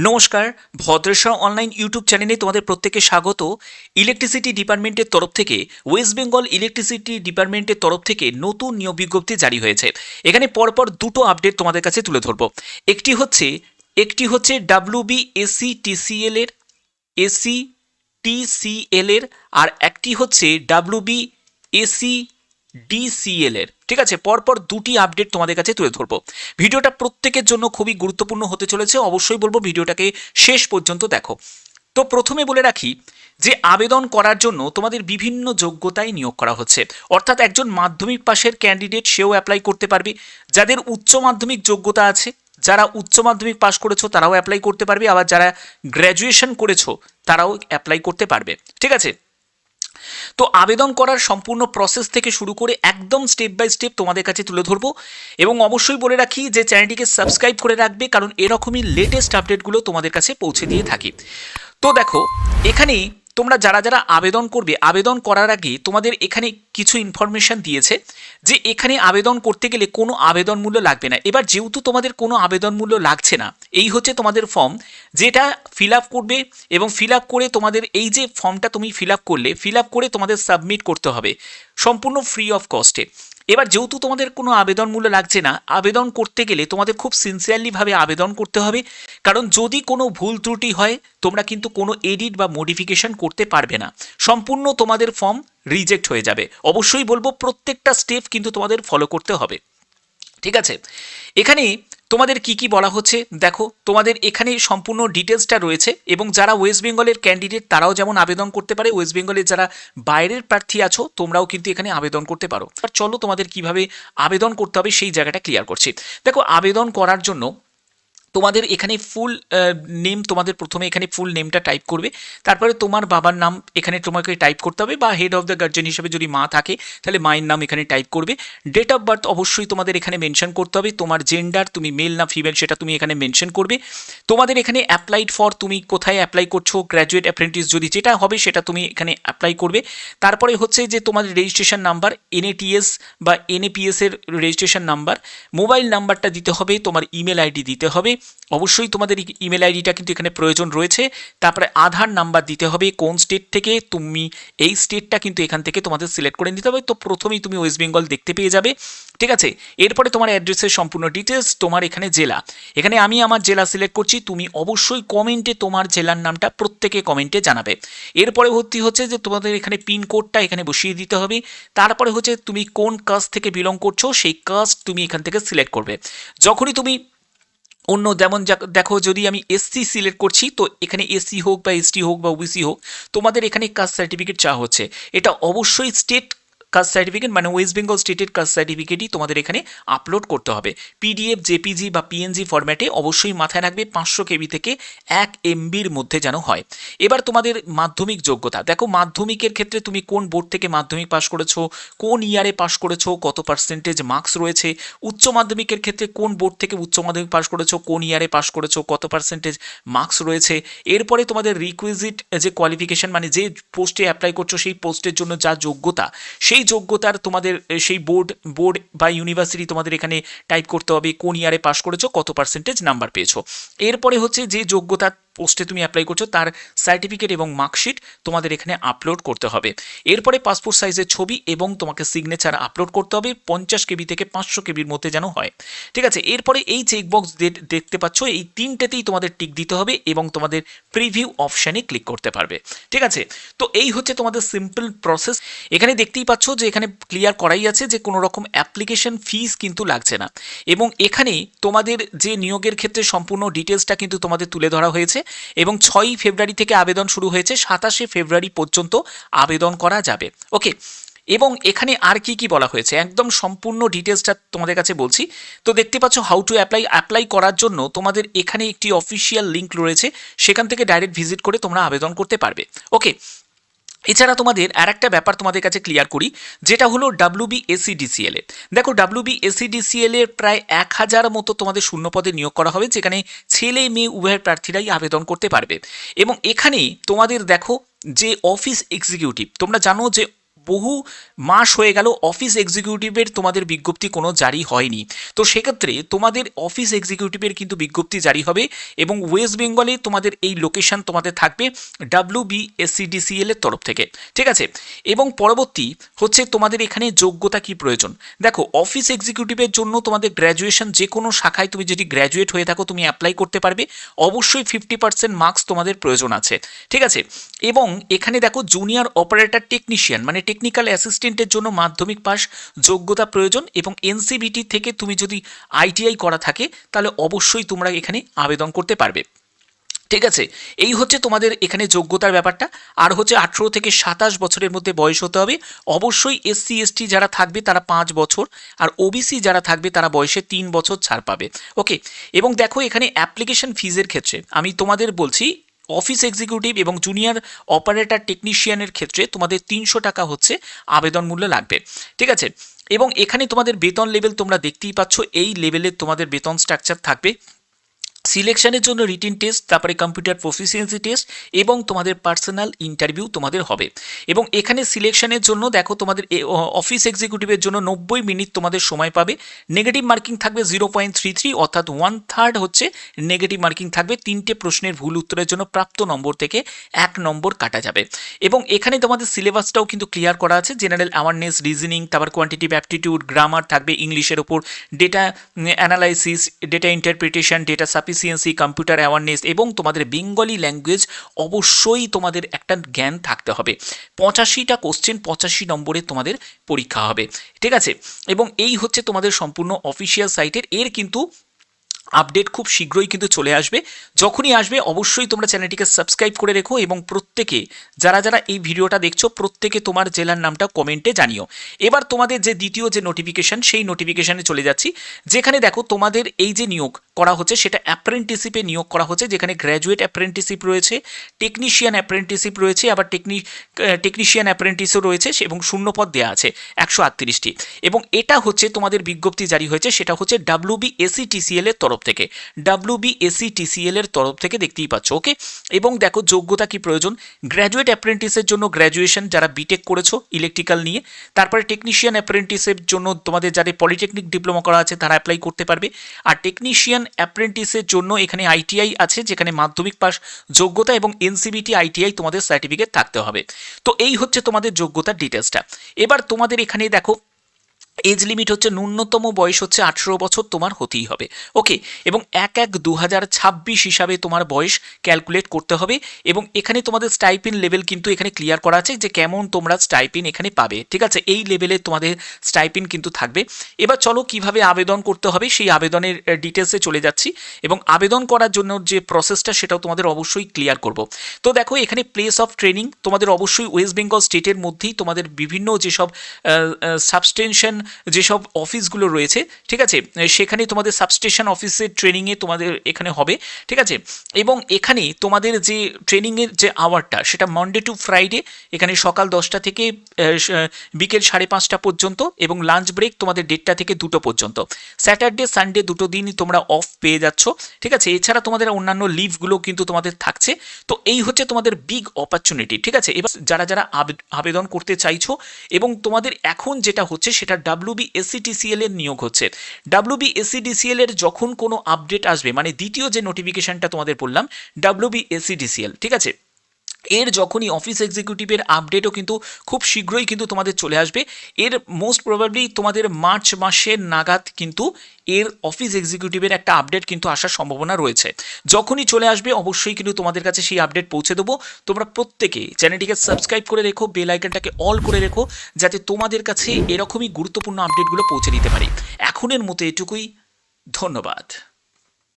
নমস্কার, Bhadreswar online YouTube চ্যানেলে তোমাদের প্রত্যেককে স্বাগত। ইলেকট্রিসিটি ডিপার্টমেন্টের তরফ থেকে ওয়েস্ট বেঙ্গল ইলেকট্রিসিটি ডিপার্টমেন্টের তরফ থেকে নতুন নিয়োগ বিজ্ঞপ্তি জারি হয়েছে। এখানে পরপর দুটো আপডেট তোমাদের কাছে তুলে ধরবো। একটি হচ্ছে WBSCTCL এর SCTCL এর, আর একটি হচ্ছে WBSCDCL এর। ঠিক আছে, পরপর দুটি আপডেট তোমাদের কাছে তুলে ধরবো। ভিডিওটা প্রত্যেকের জন্য খুবই গুরুত্বপূর্ণ হতে চলেছে, অবশ্যই বলবো ভিডিওটাকে শেষ পর্যন্ত দেখো। তো প্রথমে বলে রাখি যে আবেদন করার জন্য তোমাদের বিভিন্ন যোগ্যতায় নিয়োগ করা হচ্ছে, অর্থাৎ একজন মাধ্যমিক পাশের ক্যান্ডিডেট সেও অ্যাপ্লাই করতে পারবে, যাদের উচ্চ মাধ্যমিক যোগ্যতা আছে, যারা উচ্চ মাধ্যমিক পাশ করেছো তারাও অ্যাপ্লাই করতে পারবে, আবার যারা গ্র্যাজুয়েশন করেছো তারাও অ্যাপ্লাই করতে পারবে। ঠিক আছে, তো আবেদন করার সম্পূর্ণ প্রসেস থেকে শুরু করে একদম স্টেপ বাই স্টেপ তোমাদের কাছে তুলে ধরবো। এবং অবশ্যই বলে রাখি যে চ্যানেলটিকে সাবস্ক্রাইব করে রাখবে, কারণ এরকমই লেটেস্ট আপডেটগুলো তোমাদের কাছে পৌঁছে দিয়ে থাকি। তো দেখো, এখানে তোমরা যারা যারা আবেদন করবে, আবেদন করার আগে তোমাদের এখানে কিছু ইনফরমেশন দিয়েছে যে এখানে আবেদন করতে গেলে কোনো আবেদন মূল্য লাগবে না। এবার যেহেতু তোমাদের কোনো আবেদন মূল্য লাগছে না, এই হচ্ছে তোমাদের ফর্ম, যেটা ফিল আপ করবে এবং ফিল আপ করে তোমাদের এই যে ফর্মটা তুমি ফিল আপ করলে, ফিল আপ করে তোমাদের সাবমিট করতে হবে সম্পূর্ণ ফ্রি অফ কস্টে। এবার যেহেতু তোমাদের কোনো আবেদন মূল্য লাগছে না, আবেদন করতে গেলে তোমাদের খুব সিনসিয়ারলিভাবে আবেদন করতে হবে, কারণ যদি কোনো ভুল ত্রুটি হয় তোমরা কিন্তু কোনো এডিট বা মডিফিকেশন করতে পারবে না, সম্পূর্ণ তোমাদের ফর্ম রিজেক্ট হয়ে যাবে। অবশ্যই বলবো প্রত্যেকটা স্টেপ কিন্তু তোমাদের ফলো করতে হবে। ঠিক আছে, এখানে তোমাদের কি কি বলা হচ্ছে দেখো, তোমাদের এখানে সম্পূর্ণ ডিটেলসটা রয়েছে, এবং যারা ওয়েস্ট বেঙ্গলের ক্যান্ডিডেট তারাও যেমন আবেদন করতে পারে, ওয়েস্ট বেঙ্গলের যারা বাইরের প্রার্থী আছো তোমরাও কিন্তু এখানে আবেদন করতে পারো। আর চলো তোমাদের কিভাবে আবেদন করতে হবে সেই জায়গাটা ক্লিয়ার করছি। দেখো, আবেদন করার জন্য তোমাদের এখানে ফুল নেম, তোমাদের প্রথমে এখানে ফুল নেমটা টাইপ করবে, তারপরে তোমার বাবার নাম এখানে তোমাকে টাইপ করতে হবে, বা হেড অফ দ্য গার্জেন হিসেবে যদি মা থাকে তাহলে মায়ের নাম এখানে টাইপ করবে। ডেট অফ বার্থ অবশ্যই তোমাদের এখানে মেনশন করতে হবে, তোমার জেন্ডার তুমি মেল না ফিমেল সেটা তুমি এখানে মেনশন করবে। তোমাদের এখানে অ্যাপ্লাইড ফর, তুমি কোথায় অ্যাপ্লাই করছো, গ্র্যাজুয়েট অ্যাপ্রেন্টিস যদি যেটা হবে সেটা তুমি এখানে অ্যাপ্লাই করবে। তারপরে হচ্ছে যে তোমাদের রেজিস্ট্রেশন নাম্বার, NATS বা NAPS এর রেজিস্ট্রেশন নাম্বার, মোবাইল নাম্বারটা দিতে হবে, তোমার ইমেল আইডি দিতে হবে, অবশ্যই তোমাদের ইমেল আইডিটা কিন্তু এখানে প্রয়োজন রয়েছে। তারপরে আধার নাম্বার দিতে হবে, কোন স্টেট থেকে তুমি, এই স্টেটটা কিন্তু এখান থেকে তোমাদের সিলেক্ট করে নিতে হবে। তো প্রথমেই তুমি ওয়েস্ট বেঙ্গল দেখতে পেয়ে যাবে। ঠিক আছে, এরপরে তোমার অ্যাড্রেসের সম্পূর্ণ ডিটেলস, তোমার এখানে জেলা, এখানে আমি আমার জেলা সিলেক্ট করছি, তুমি অবশ্যই কমেন্টে তোমার জেলার নামটা প্রত্যেকে কমেন্টে জানাবে। এরপরে ভর্তি হচ্ছে যে তোমাদের এখানে পিনকোডটা এখানে বসিয়ে দিতে হবে। তারপরে হচ্ছে তুমি কোন কাস্ট থেকে বিলং করছো সেই কাস্ট তুমি এখান থেকে সিলেক্ট করবে। যখনই তুমি অন্য, যেমন দেখো, যদি আমি SC সিলেক্ট করছি তো এখানে SC হোক বা ST হোক বা OBC হোক, তোমাদের এখানে কাস্ট সার্টিফিকেট চাওয়া হচ্ছে। এটা অবশ্যই স্টেট কাস্ট সার্টিফিকেট, মানে ওয়েস্ট বেঙ্গল স্টেটের কাস্ট সার্টিফিকেটই তোমাদের এখানে আপলোড করতে হবে। PDF, JPG বা PNG ফরম্যাটে, অবশ্যই মাথায় রাখবে 500 KB থেকে 1 MBর মধ্যে যেন হয়। এবার তোমাদের মাধ্যমিক যোগ্যতা দেখো, মাধ্যমিকের ক্ষেত্রে তুমি কোন বোর্ড থেকে মাধ্যমিক পাশ করেছো, কোন ইয়ারে পাশ করেছো, কত পার্সেন্টেজ মার্কস রয়েছে। উচ্চ মাধ্যমিকের ক্ষেত্রে কোন বোর্ড থেকে উচ্চ মাধ্যমিক পাশ করেছো, কোন ইয়ারে পাশ করেছো, কত পার্সেন্টেজ মার্কস রয়েছে। এরপরে তোমাদের রিকুইজিট যে কোয়ালিফিকেশন, মানে যে পোস্টে অ্যাপ্লাই করছো সেই পোস্টের জন্য যা যোগ্যতা, সেই যোগ্যতার তোমাদের সেই বোর্ড বা ইউনিভার্সিটি তোমাদের এখানে টাইপ করতে হবে, কোন ইয়ারে পাশ করেছো, কত পার্সেন্টেজ নাম্বার পেয়েছো। এরপরে হচ্ছে যে যোগ্যতার পোস্টে তুমি অ্যাপ্লাই করছো তার সার্টিফিকেট এবং মার্কশিট তোমাদের এখানে আপলোড করতে হবে। এরপরে পাসপোর্ট সাইজের ছবি এবং তোমাকে সিগনেচার আপলোড করতে হবে, 50 KB থেকে 500 KBর মধ্যে যেন হয়। ঠিক আছে, এরপরে এই চেকবক্স দেখতে পাচ্ছ, এই তিনটেতেই তোমাদের টিক দিতে হবে এবং তোমাদের প্রিভিউ অপশানে ক্লিক করতে পারবে। ঠিক আছে, তো এই হচ্ছে তোমাদের সিম্পল প্রসেস। এখানে দেখতেই পাচ্ছ যে এখানে ক্লিয়ার করাই আছে যে কোনো রকম অ্যাপ্লিকেশন ফিস কিন্তু লাগছে না, এবং এখানে তোমাদের যে নিয়োগের ক্ষেত্রে সম্পূর্ণ ডিটেলসটা কিন্তু তোমাদের তুলে ধরা হয়েছে, এবং 6ই ফেব্রুয়ারি থেকে আবেদন শুরু হয়েছে, 27শে ফেব্রুয়ারি পর্যন্ত আবেদন করা যাবে। ওকে, এবং এখানে আর কি কি বলা হয়েছে একদম সম্পূর্ণ ডিটেলসটা তোমাদের কাছে বলছি। তো দেখতে পাচ্ছ হাউ টু অ্যাপ্লাই করার জন্য তোমাদের এখানে একটি অফিসিয়াল লিঙ্ক রয়েছে, সেখান থেকে ডাইরেক্ট ভিজিট করে তোমরা আবেদন করতে পারবে। ওকে, এছাড়া তোমাদের আর একটা ব্যাপার তোমাদের কাছে ক্লিয়ার করি, যেটা হলো WBSCDCL এ। দেখো, WBSCDCL এর প্রায় 1000 মতো তোমাদের শূন্যপদে নিয়োগ করা হবে, যেখানে ছেলে মেয়ে উভয় প্রার্থীরাই আবেদন করতে পারবে। এবং এখানে তোমাদের দেখো যে অফিস এক্সিকিউটিভ, তোমরা জানো যে বহু মাস হয়ে গেল অফিস এক্সিকিউটিভের তোমাদের বিজ্ঞপ্তি কোনো জারি হয়নি। তো সেক্ষেত্রে তোমাদের অফিস এক্সিকিউটিভের কিন্তু বিজ্ঞপ্তি জারি হবে এবং ওয়েস্ট বেঙ্গলে তোমাদের এই লোকেশন তোমাদের থাকবে WBSCDCL এর তরফ থেকে, ঠিক আছে। এবং পরবর্তী হচ্ছে তোমাদের এখানে যোগ্যতা কি প্রয়োজন। দেখো অফিস এক্সিকিউটিভের জন্য তোমাদের গ্র্যাজুয়েশন, যে কোনো শাখায় তুমি যদি গ্র্যাজুয়েট হয়ে থাকো তুমি অ্যাপ্লাই করতে পারবে। অবশ্যই 50% মার্কস তোমাদের প্রয়োজন আছে, ঠিক আছে। এবং এখানে দেখো জুনিয়র অপারেটর টেকনিশিয়ান মানে টেকনিক্যাল অ্যাসিস্ট্যান্টের জন্য মাধ্যমিক পাস যোগ্যতা প্রয়োজন এবং এনসিবিটি থেকে তুমি যদি ITI করা থাকে তাহলে অবশ্যই তোমরা এখানে আবেদন করতে পারবে, ঠিক আছে। এই হচ্ছে তোমাদের এখানে যোগ্যতার ব্যাপারটা। আর হচ্ছে 18 থেকে 27 বছরের মধ্যে বয়স হতে হবে। অবশ্যই SC ST যারা থাকবে তারা 5 বছর, আর OBC যারা থাকবে তারা বয়সে 3 বছর ছাড় পাবে, ওকে। এবং দেখো এখানে অ্যাপ্লিকেশন ফিজের ক্ষেত্রে আমি তোমাদের বলছি, অফিস এক্সিকিউটিভ এবং জুনিয়র অপারেটর টেকনিশিয়ানের ক্ষেত্রে তোমাদের 300 টাকা হচ্ছে আবেদন মূল্য লাগবে, ঠিক আছে। এবং এখানে তোমাদের বেতন লেভেল তোমরা দেখতেই পাচ্ছ, এই লেভেলের তোমাদের বেতন স্ট্রাকচার থাকবে। সিলেকশনের জন্য রিটিন টেস্ট, তারপরে কম্পিউটার প্রফিসিয়েন্সি টেস্ট এবং তোমাদের পার্সোনাল ইন্টারভিউ তোমাদের হবে। এবং এখানে সিলেকশনের জন্য দেখো তোমাদের অফিস এক্সিকিউটিভের জন্য 90 মিনিট তোমাদের সময় পাবে। নেগেটিভ মার্কিং থাকবে 0.33, অর্থাৎ 1/3 হচ্ছে নেগেটিভ মার্কিং থাকবে। 3টে প্রশ্নের ভুল উত্তরের জন্য প্রাপ্ত নম্বর থেকে 1 নম্বর কাটা যাবে। এবং এখানে তোমাদের সিলেবাসটাও কিন্তু ক্লিয়ার করা আছে। জেনারেল অ্যাওয়ারনেস, রিজনিং, তারপর কোয়ান্টিটিভ অ্যাপটিটিউড, গ্রামার থাকবে ইংলিশের ওপর, data analysis, data interpretation, data sufficiency, computer awareness এবং তোমাদের বেঙ্গলি ল্যাঙ্গুয়েজ অবশ্যই তোমাদের একটা জ্ঞান থাকতে হবে। 85টা কোশ্চেন, 85 নম্বরে তোমাদের পরীক্ষা হবে, ঠিক আছে। এবং এই হচ্ছে তোমাদের সম্পূর্ণ অফিসিয়াল সাইটের। এর কিন্তু আপডেট খুব শীঘ্রই কিন্তু চলে আসবে। যখনই আসবে অবশ্যই তোমরা চ্যানেলটিকে সাবস্ক্রাইব করে রেখো এবং প্রত্যেকে যারা যারা এই ভিডিওটা দেখছো প্রত্যেকে তোমার জেলার নামটা কমেন্টে জানিও। এবার তোমাদের যে দ্বিতীয় যে নোটিফিকেশন, সেই নোটিফিকেশানে চলে যাচ্ছি, যেখানে দেখো তোমাদের এই যে নিয়োগ করা হচ্ছে সেটা অ্যাপ্রেন্টিসিপে নিয়োগ করা হচ্ছে, যেখানে গ্র্যাজুয়েট অ্যাপ্রেন্টিসিপ রয়েছে, টেকনিশিয়ান অ্যাপ্রেন্টিসিপ রয়েছে, আবার টেকনিশিয়ান অ্যাপ্রেন্টিসও রয়েছে এবং শূন্যপদ দেওয়া আছে 138টি। এবং এটা হচ্ছে তোমাদের বিজ্ঞপ্তি জারি হয়েছে, সেটা হচ্ছে WBSCTCL এর তরফ থেকে, WBSCTCL এর তরফ থেকে, দেখতেই পাচ্ছ, ওকে। এবং দেখো যোগ্যতা কি প্রয়োজন। গ্র্যাজুয়েট অ্যাপ্রেন্টিসের জন্য গ্র্যাজুয়েশন, যারা বিটেক করেছো ইলেকট্রিক্যাল নিয়ে। তারপরে টেকনিশিয়ান অ্যাপ্রেন্টিসের জন্য তোমাদের যাদের পলিটেকনিক ডিপ্লোমা করা আছে তারা অ্যাপ্লাই করতে পারবে। আর টেকনিশিয়ান অ্যাপ্রেন্টিসের জন্য এখানে ITI আছে, যেখানে মাধ্যমিক পাস যোগ্যতা এবং NCBT ITI তোমাদের সার্টিফিকেট থাকতে হবে। তো এই হচ্ছে তোমাদের যোগ্যতার ডিটেলসটা। এবার তোমাদের এখানে দেখো এজ লিমিট হচ্ছে ন্যূনতম বয়স হচ্ছে 18 বছর তোমার হতেই হবে, ওকে। এবং 1/1/2026 হিসাবে তোমার বয়স ক্যালকুলেট করতে হবে। এবং এখানে তোমাদের স্টাইপিন লেভেল কিন্তু এখানে ক্লিয়ার করা আছে যে কেমন তোমরা স্টাইপিন এখানে পাবে, ঠিক আছে। এই লেভেলে তোমাদের স্টাইপিন কিন্তু থাকবে। এবার চলো কিভাবে আবেদন করতে হবে সেই আবেদনের ডিটেলসে চলে যাচ্ছি এবং আবেদন করার জন্য যে প্রসেসটা সেটাও তোমাদের অবশ্যই ক্লিয়ার করব। তো দেখো এখানে প্লেস অফ ট্রেনিং তোমাদের অবশ্যই ওয়েস্ট বেঙ্গল স্টেটের মধ্যেই তোমাদের বিভিন্ন যেসব সাবস্টেনশন যেসব অফিসগুলো রয়েছে, ঠিক আছে, সেখানে তোমাদের সাবস্টেশন অফিসের ট্রেনিংয়ে তোমাদের এখানে হবে, ঠিক আছে। এবং এখানে তোমাদের যে ট্রেনিংয়ের যে আওয়ারটা সেটা মানডে টু ফ্রাইডে, এখানে সকাল 10টা থেকে বিকেল 5:30 পর্যন্ত এবং লাঞ্চ ব্রেক তোমাদের 1:30 থেকে 2টো পর্যন্ত। স্যাটারডে সানডে দুটো দিনই তোমরা অফ পেয়ে যাচ্ছ, ঠিক আছে। এছাড়া তোমাদের অন্যান্য লিভগুলো কিন্তু তোমাদের থাকছে। তো এই হচ্ছে তোমাদের বিগ অপরচুনিটি, ঠিক আছে। এবার যারা যারা আবেদন করতে চাইছো এবং তোমাদের এখন যেটা হচ্ছে সেটা WBSCTCL এর নিয়োগ হচ্ছে। WBSCTCL এর যখন কোনো আপডেট আসবে, মানে দ্বিতীয় যে নোটিফিকেশনটা তোমাদের বললাম WBSCTCL, ঠিক আছে, এর যখনই অফিস এক্সিকিউটিভের আপডেটও কিন্তু খুব শীঘ্রই কিন্তু তোমাদের চলে আসবে। এর মোস্ট প্রবাবলি তোমাদের মার্চ মাসের নাগাদ কিন্তু এর অফিস এক্সিকিউটিভের একটা আপডেট কিন্তু আসার সম্ভাবনা রয়েছে। যখনই চলে আসবে অবশ্যই কিন্তু তোমাদের কাছে সেই আপডেট পৌঁছে দেবো। তোমরা প্রত্যেকে চ্যানেলটিকে সাবস্ক্রাইব করে রেখো, বেল আইকনটাকে অল করে রেখো, যাতে তোমাদের কাছে এরকমই গুরুত্বপূর্ণ আপডেটগুলো পৌঁছে দিতে পারি। এখনের মতো এটুকুই, ধন্যবাদ।